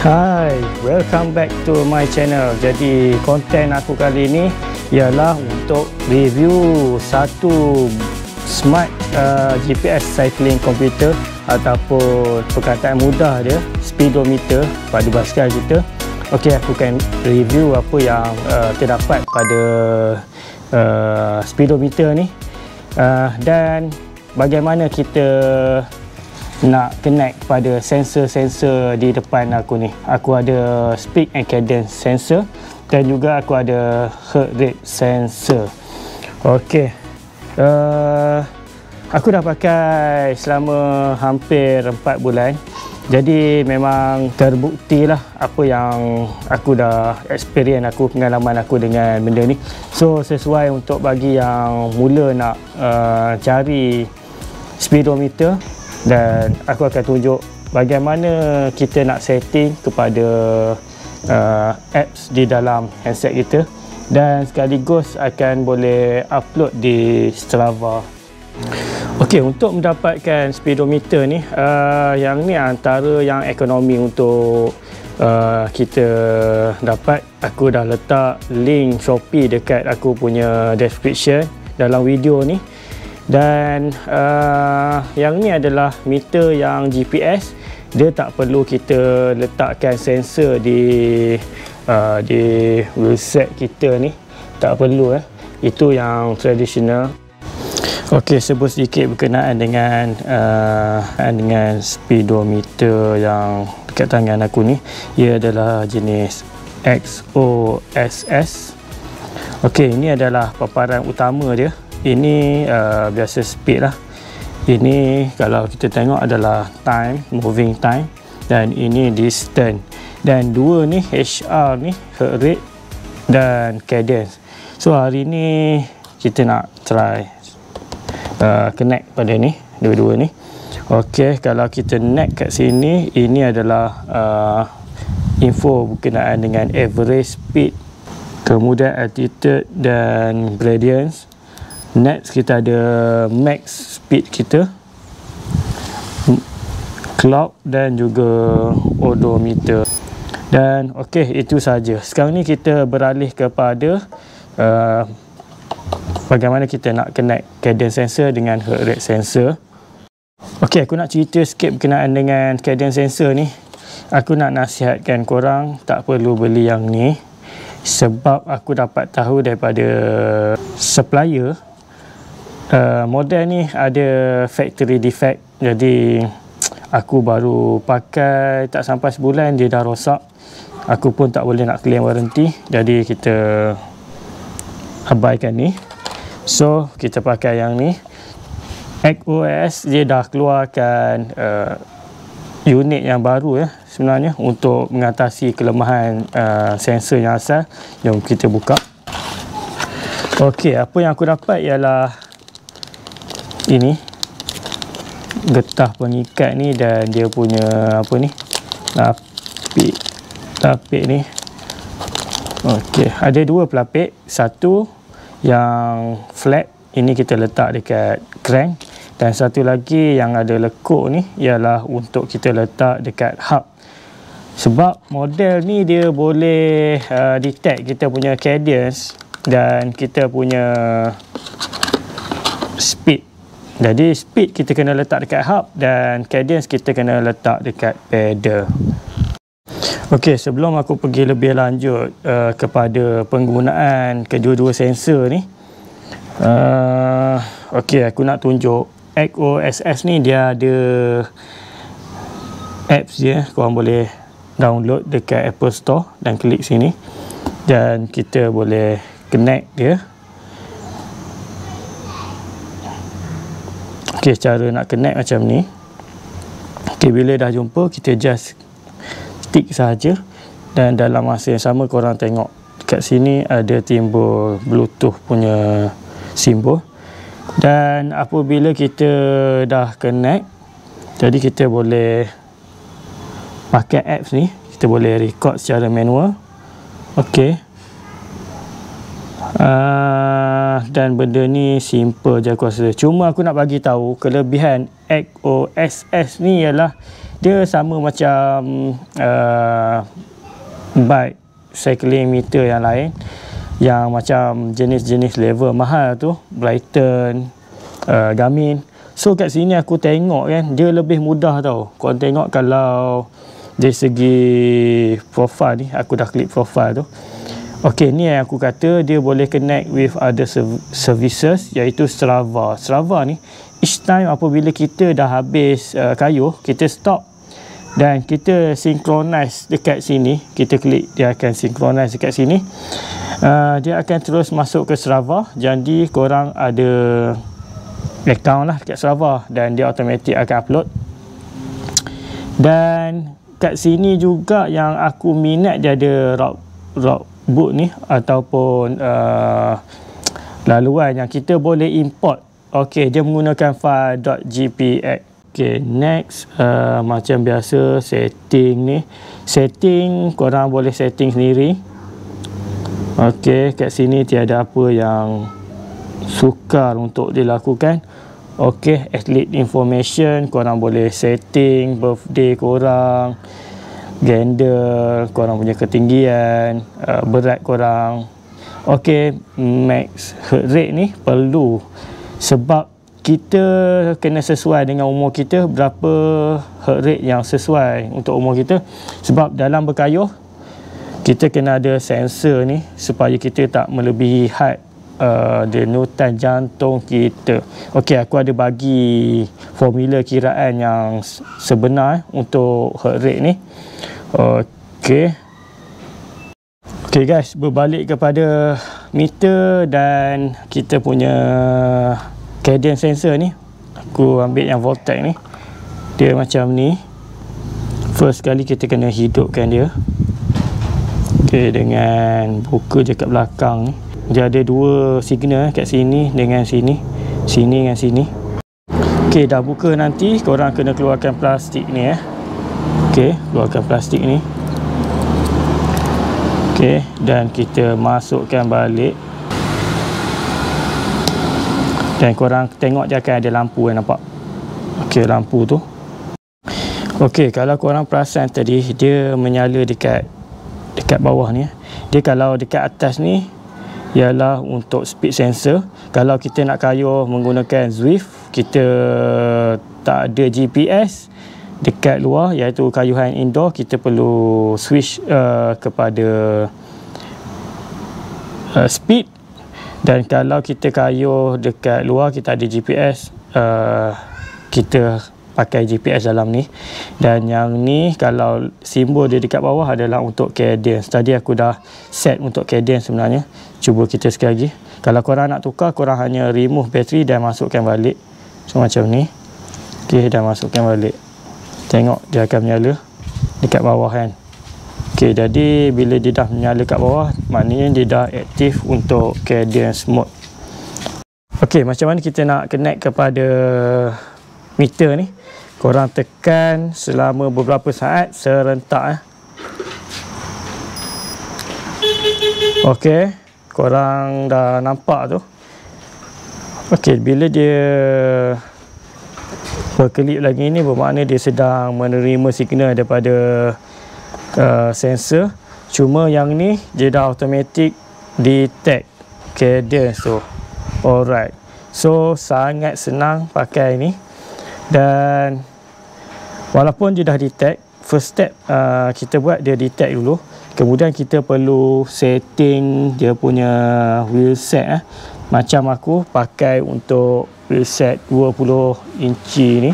Hai, welcome back to my channel. Jadi konten aku kali ini ialah untuk review satu smart GPS cycling computer ataupun perkataan mudah dia, speedometer pada basikal kita. Okey, aku akan review apa yang terdapat pada speedometer ni dan bagaimana kita nak connect pada sensor-sensor di depan aku ni. Aku ada speed and cadence sensor dan juga aku ada heart rate sensor. Okey, aku dah pakai selama hampir 4 bulan. Jadi memang terbukti lah apa yang aku dah experience, pengalaman aku dengan benda ni. So sesuai untuk bagi yang mula nak cari speedometer, dan aku akan tunjuk bagaimana kita nak setting kepada apps di dalam handset kita, dan sekaligus akan boleh upload di Strava. Okey, untuk mendapatkan speedometer ni, yang ni antara yang ekonomi untuk kita dapat. Aku dah letak link Shopee dekat aku punya description dalam video ni. Dan yang ni adalah meter yang GPS. Dia tak perlu kita letakkan sensor di wheelset kita ni, tak perlu. Itu yang tradisional. Okey, sebut sedikit berkenaan dengan speedometer yang dekat tangan aku ni. Ia adalah jenis XOSS. Okey, ini adalah paparan utama dia. Ini biasa speed lah. Ini kalau kita tengok adalah time, moving time, dan ini distance. Dan dua ni HR ni, heart rate dan cadence. So hari ni kita nak try connect pada ni, dua-dua ni. Okey, kalau kita connect kat sini, ini adalah info berkenaan dengan average speed, kemudian altitude dan gradients. Next kita ada max speed kita, clock dan juga odometer. Dan okey, itu saja. Sekarang ni kita beralih kepada bagaimana kita nak connect cadence sensor dengan heart rate sensor. Okey, aku nak cerita sikit berkenaan dengan cadence sensor ni. Aku nak nasihatkan korang tak perlu beli yang ni, sebab aku dapat tahu daripada supplier model ni ada factory defect. Jadi aku baru pakai tak sampai sebulan dia dah rosak. Aku pun tak boleh nak claim warranty, jadi kita abaikan ni. So kita pakai yang ni. XOSS dia dah keluarkan unit yang baru sebenarnya untuk mengatasi kelemahan sensor yang asal. Jom kita buka. Okey, apa yang aku dapat ialah ini getah pengikat ni, dan dia punya apa ni, lapik ni. Okey, ada dua pelapik. Satu yang flat, ini kita letak dekat crank, dan satu lagi yang ada lekuk ni ialah untuk kita letak dekat hub. Sebab model ni dia boleh detect kita punya cadence dan kita punya speed. Jadi speed kita kena letak dekat hub dan cadence kita kena letak dekat pedal. Okey, sebelum aku pergi lebih lanjut kepada penggunaan kedua-dua sensor ni, okey, aku nak tunjuk XOSS ni. Dia ada apps dia, korang boleh download dekat Apple Store dan klik sini, dan kita boleh connect dia. Okey, cara nak connect macam ni. Okey, bila dah jumpa, kita just stick saja, dan dalam masa yang sama korang tengok kat sini ada timbul Bluetooth punya simbol. Dan apabila kita dah connect, jadi kita boleh pakai apps ni, kita boleh record secara manual. Okey, Dan benda ni simple je aku rasa. Cuma aku nak bagi tahu kelebihan XOSS ni ialah dia sama macam bike cycling meter yang lain, yang macam jenis-jenis level mahal tu, Brighton, Garmin. So kat sini aku tengok kan, dia lebih mudah tau. Kau tengok kalau dari segi profile ni, aku dah klik profile tu. Okey, ni yang aku kata dia boleh connect with other services, iaitu Strava. Strava ni each time apabila kita dah habis kayuh, kita stop dan kita synchronize dekat sini, kita klik, dia akan synchronize dekat sini. Dia akan terus masuk ke Strava. Jadi korang ada account lah dekat Strava dan dia automatic akan upload. Dan kat sini juga yang aku minat, dia ada route book ni ataupun laluan yang kita boleh import. Okey, dia menggunakan file .gpx. Okey, next macam biasa setting ni. Setting korang boleh setting sendiri. Okey, kat sini tiada apa yang sukar untuk dilakukan. Okey, athlete information korang boleh setting, birthday korang, gender, korang punya ketinggian, berat korang. Okey, max heart rate ni perlu sebab kita kena sesuai dengan umur kita, berapa heart rate yang sesuai untuk umur kita. Sebab dalam berkayuh kita kena ada sensor ni supaya kita tak melebihi had denutan jantung kita. Okey, aku ada bagi formula kiraan yang sebenar untuk heart rate ni. Okey. Okey guys, berbalik kepada meter dan kita punya cadence sensor ni. Aku ambil yang Voltec ni. Dia macam ni. First kali kita kena hidupkan dia. Okey, dengan buka je kat belakang ni. Dia ada dua signal kat sini dengan sini. Sini dengan sini. Okey, dah buka nanti korang kena keluarkan plastik ni Okey, keluarkan plastik ni. Okey, dan kita masukkan balik. Dan korang tengok dia akan ada lampu yang nampak. Okey, lampu tu. Okey, kalau korang perasan tadi dia menyala dekat bawah ni. Dia kalau dekat atas ni ialah untuk speed sensor. Kalau kita nak kayuh menggunakan Zwift, kita tak ada GPS dekat luar, iaitu kayuhan indoor, kita perlu switch kepada speed. Dan kalau kita kayuh dekat luar, kita ada GPS, kita pakai GPS dalam ni. Dan yang ni kalau simbol dia dekat bawah adalah untuk cadence. Tadi aku dah set untuk cadence sebenarnya. Cuba kita sekali lagi. Kalau korang nak tukar, korang hanya remove bateri dan masukkan balik. So macam ni. Okey, dah masukkan balik. Tengok dia akan menyala dekat bawah kan. Okey, jadi bila dia dah menyala kat bawah, maknanya dia dah aktif untuk cadence mode. Okey, macam mana kita nak connect kepada meter ni? Korang tekan selama beberapa saat serentak Okey, korang dah nampak tu. Okey, bila dia berkelip lagi ni, bermakna dia sedang menerima signal daripada sensor. Cuma yang ni dia dah automatic detect cadence tu. Alright, so sangat senang pakai ni. Dan walaupun dia dah detect, first step kita buat, dia detect dulu. Kemudian kita perlu setting dia punya wheel set macam aku pakai untuk wheel set 20 inci ni.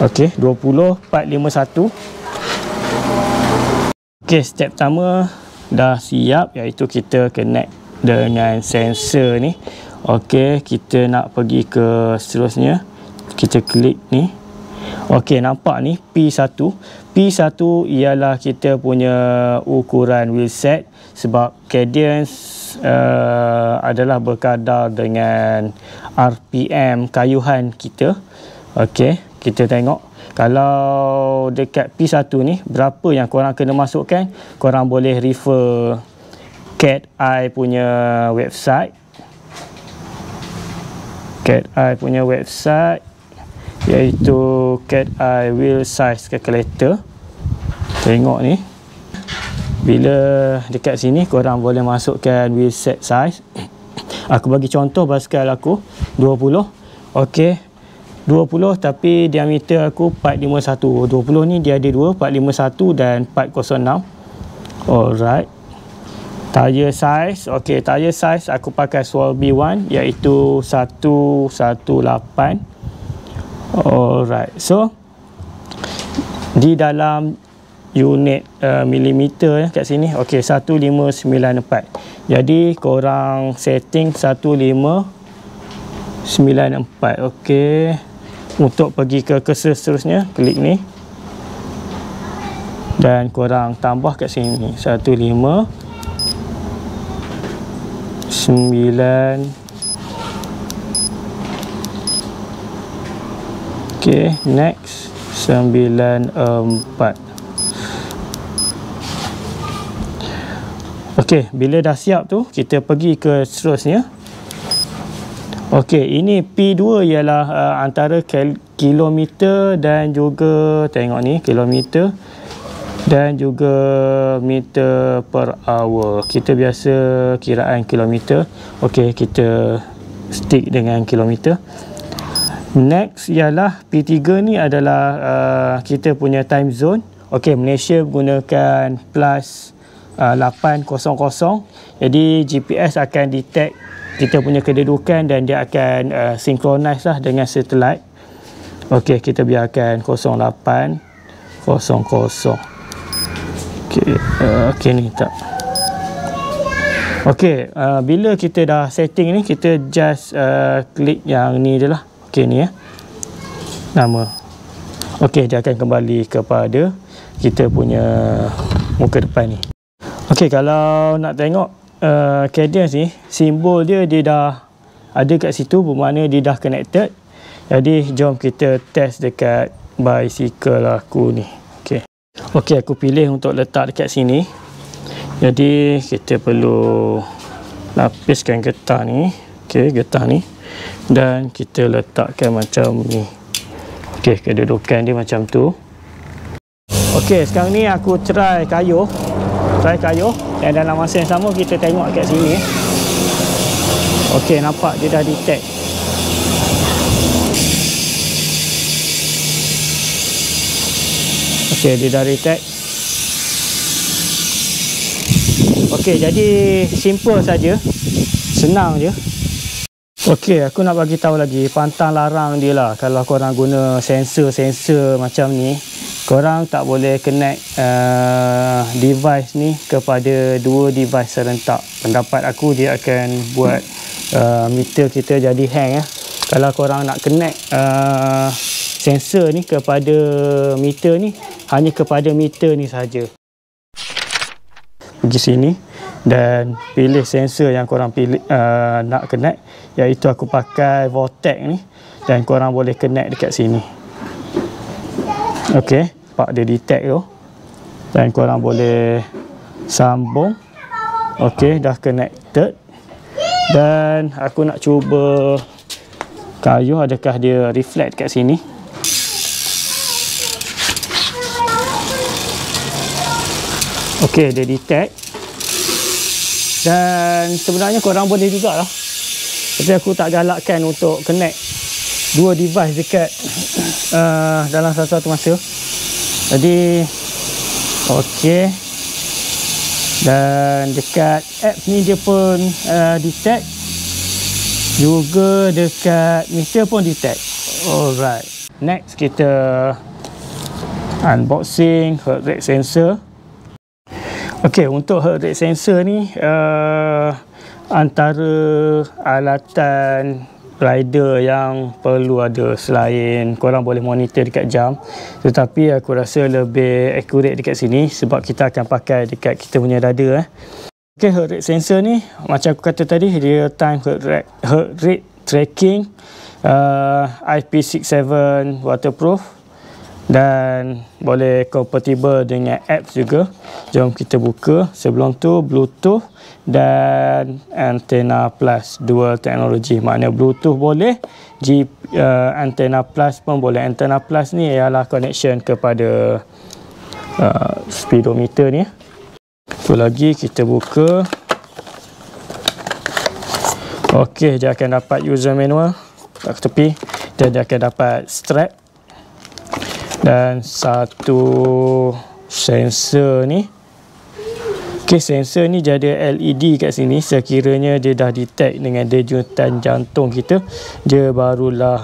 Okey, 20 451. Okey, step pertama dah siap, iaitu kita connect dengan sensor ni. Okey, kita nak pergi ke seterusnya. Kita klik ni. Okey, nampak ni P1. P1 ialah kita punya ukuran wheel set, sebab cadence adalah berkadar dengan RPM kayuhan kita. Okey, kita tengok kalau dekat P1 ni berapa yang korang kena masukkan. Korang boleh refer Cat Eye punya website. Cat Eye punya website iaitu Cat Eye Wheel Size Calculator. Tengok ni. Bila dekat sini korang boleh masukkan wheel set size. Aku bagi contoh basikal aku 20. Okey. 20 tapi diameter aku 451. 20 ni dia ada 2, 451 dan 406. Alright. Tire size. Okey, tire size aku pakai Swabi One iaitu 118. Alright. So di dalam unit milimeter kat sini, okey, 1594. Jadi korang setting 1594. Okey. Untuk pergi ke cursor seterusnya, klik ni. Dan korang tambah kat sini 15 9. Okey, next 94. Okey, bila dah siap tu, kita pergi ke seterusnya. Okey, ini P2 ialah antara kilometer dan juga tengok ni kilometer dan juga meter per hour. Kita biasa kiraan kilometer. Okey, kita stick dengan kilometer. Next ialah P3 ni adalah kita punya time zone. Okey, Malaysia menggunakan plus 800. Jadi GPS akan detect kita punya kedudukan dan dia akan synchronize lah dengan satellite. Okey, kita biarkan 0800. Okey ni tak. Okey, bila kita dah setting ni, kita just klik yang ni je lah. Okey ni ya, nama. Okey, dia akan kembali kepada kita punya muka depan ni. Okey, kalau nak tengok cadence ni, simbol dia dah ada kat situ, bermakna dia dah connected. Jadi jom kita test dekat bicycle aku ni. Okey. Okey, aku pilih untuk letak dekat sini. Jadi kita perlu lapiskan getah ni. Okey, getah ni. Dan kita letakkan macam ni. Okey, kedudukan dia macam tu. Okey, sekarang ni aku try kayuh. Dan dalam masa yang sama kita tengok kat sini. Okey, nampak dia dah detect. Okey, dia dah detect. Okey, jadi simple saja. Senang je. Okey, aku nak bagi tahu lagi pantang larang dia lah. Kalau korang guna sensor macam ni, korang tak boleh connect device ni kepada dua device serentak. Pendapat aku dia akan buat meter kita jadi hang ya. Kalau korang nak connect sensor ni kepada meter ni, hanya kepada meter ni saja. Pergi sini dan pilih sensor yang korang pilih nak connect, iaitu aku pakai Vortex ni, dan korang boleh connect dekat sini. Okey, pak dia detect tu. Dan korang boleh sambung. Okey, dah connected. Dan aku nak cuba kayuh adakah dia reflect kat sini. Okey, dia detect. Dan sebenarnya korang boleh jugalah. Tapi aku tak galakkan untuk connect dua device dekat dalam satu masa. Jadi okey, dan dekat app ni dia pun detect, juga dekat meter pun detect. Alright, next kita unboxing heart rate sensor. Okey, untuk heart rate sensor ni antara alatan rider yang perlu ada. Selain korang boleh monitor dekat jam, tetapi aku rasa lebih accurate dekat sini sebab kita akan pakai dekat kita punya dada. Okey, heart rate sensor ni macam aku kata tadi, real time heart rate tracking, IP67 waterproof, dan boleh compatible dengan apps juga. Jom kita buka. Sebelum tu Bluetooth dan Antenna Plus, dual teknologi. Maknanya Bluetooth boleh, Antenna Plus pun boleh. Antenna Plus ni ialah connection kepada speedometer ni. Satu lagi kita buka. Okey, dia akan dapat user manual kat tepi, dan dia akan dapat strap dan satu sensor ni. Okey, sensor ni dia ada LED kat sini. Sekiranya dia dah detect dengan denyutan jantung kita, dia barulah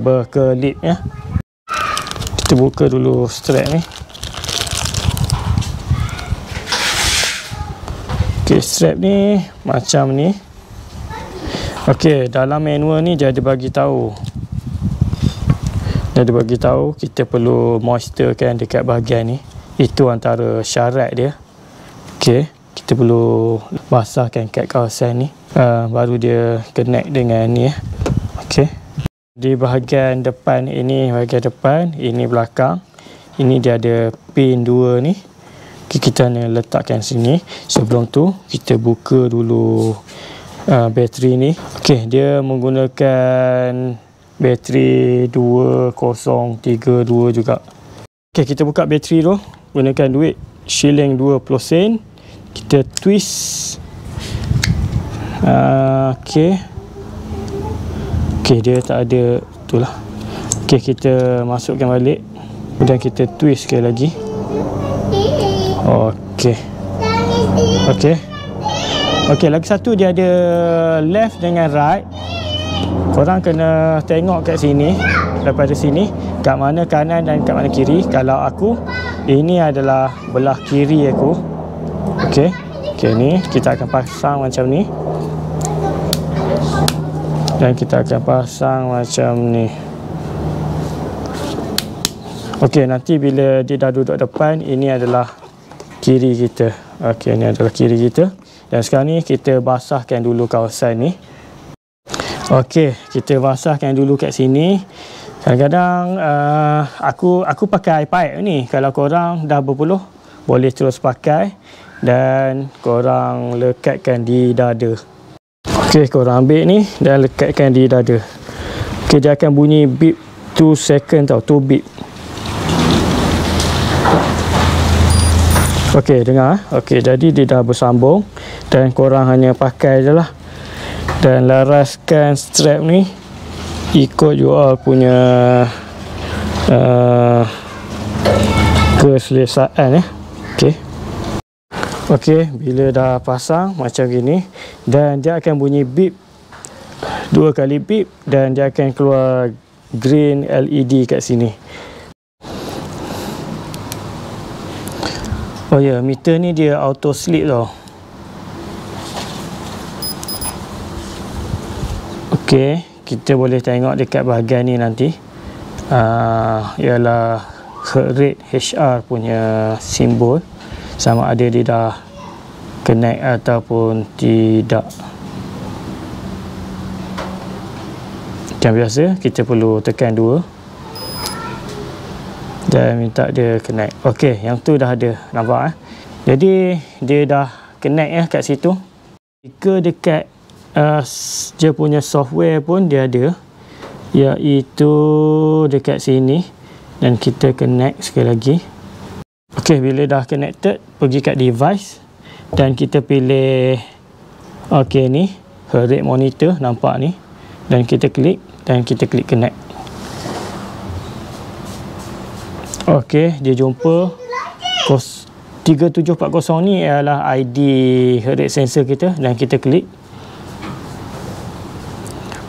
berkelip ya. Kita buka dulu strap ni. Okey, strap ni macam ni. Okey, dalam manual ni dia ada bagi tahu. Dia ada bagi tahu kita perlu moisturekan dekat bahagian ni. Itu antara syarat dia. Okey, kita perlu basahkan kat kawasan ni. Baru dia connect dengan ni ya. Okey. Di bahagian depan ini, bahagian depan, ini belakang. Ini dia ada pin 2 ni. Okay, kita nak letakkan sini. Sebelum tu kita buka dulu bateri ni. Okey, dia menggunakan bateri 2032 juga. Okey, kita buka bateri dulu. Gunakan duit shilling 20 sen. Kita twist. Okey. Okey, dia tak ada itulah. Okey, kita masukkan balik. Kemudian kita twist sekali lagi. Okey. Okey. Okey, lagi satu dia ada left dengan right. Korang kena tengok kat sini, daripada sini, kat mana kanan dan kat mana kiri. Kalau aku, ini adalah belah kiri aku. Okey. Okey, ni kita akan pasang macam ni. Dan kita akan pasang macam ni. Okey, nanti bila dia dah duduk depan, ini adalah kiri kita. Okey, ini adalah kiri kita. Dan sekarang ni kita basahkan dulu kawasan ni. Okey, kita basahkan dulu kat sini. Kadang-kadang aku pakai pipe ni. Kalau korang dah berpeluh, boleh terus pakai dan korang lekatkan di dada. Okey, korang ambil ni dan lekatkan di dada. Okey, dia akan bunyi beep 2 second tau, 2 beep. Okey, dengar. Okey, jadi dia dah bersambung dan korang hanya pakai je lah. Dan laraskan strap ni ikut you all punya keselesaan ya. Okey. Okey, bila dah pasang macam gini dan dia akan bunyi beep 2 kali beep dan dia akan keluar green LED kat sini. Oh ya, meter ni dia auto sleep tau. Okey, kita boleh tengok dekat bahagian ni nanti. Ialah heart rate HR punya simbol. Sama ada dia dah connect ataupun tidak. Macam biasa, kita perlu tekan 2. Dan minta dia connect. Okey, yang tu dah ada, nampak Jadi dia dah connect kat situ. Jika dekat dia punya software pun dia ada, iaitu dekat sini, dan kita connect sekali lagi. Okey, bila dah connected, pergi kat device dan kita pilih okey ni, heart rate monitor, nampak ni, dan kita klik dan kita klik connect. Okey, dia jumpa 3740 ni ialah ID heart rate sensor kita dan kita klik.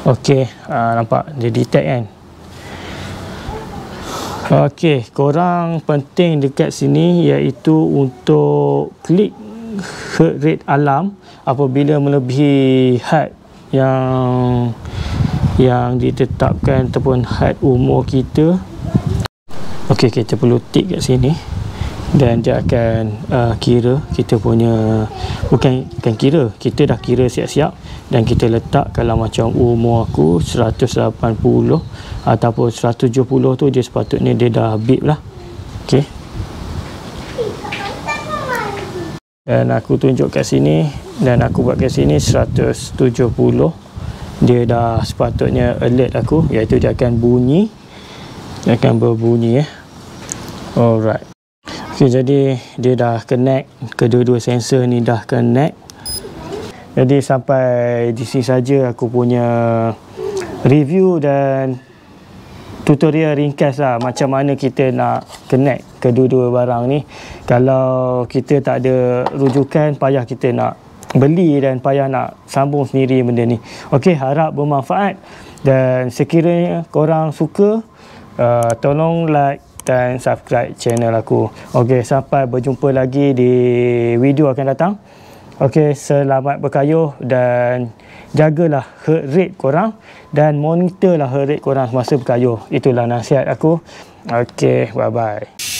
Okey, nampak dia detect kan. Okey, korang penting dekat sini iaitu untuk klik heart rate alarm apabila melebihi had yang ditetapkan ataupun had umur kita. Okey, kita perlu tick kat sini dan dia akan kira kita punya, bukan kira, kita dah kira siap-siap dan kita letak. Kalau macam umur aku 180 ataupun 170 tu, dia sepatutnya dia dah beep lah. Okey, dan aku tunjuk kat sini dan aku buat kat sini 170. Dia dah sepatutnya alert aku, iaitu dia akan bunyi, dia akan berbunyi. Alright. Okay, jadi dia dah connect, kedua-dua sensor ni dah connect. Jadi sampai di sini saja aku punya review dan tutorial ringkas lah macam mana kita nak connect kedua-dua barang ni. Kalau kita tak ada rujukan, payah kita nak beli dan payah nak sambung sendiri benda ni. Okey, harap bermanfaat, dan sekiranya korang suka, tolong like dan subscribe channel aku. Okey, sampai berjumpa lagi di video akan datang. Okey, selamat berkayuh dan jagalah heart rate korang dan monitorlah heart rate korang semasa berkayuh. Itulah nasihat aku. Okey, bye bye.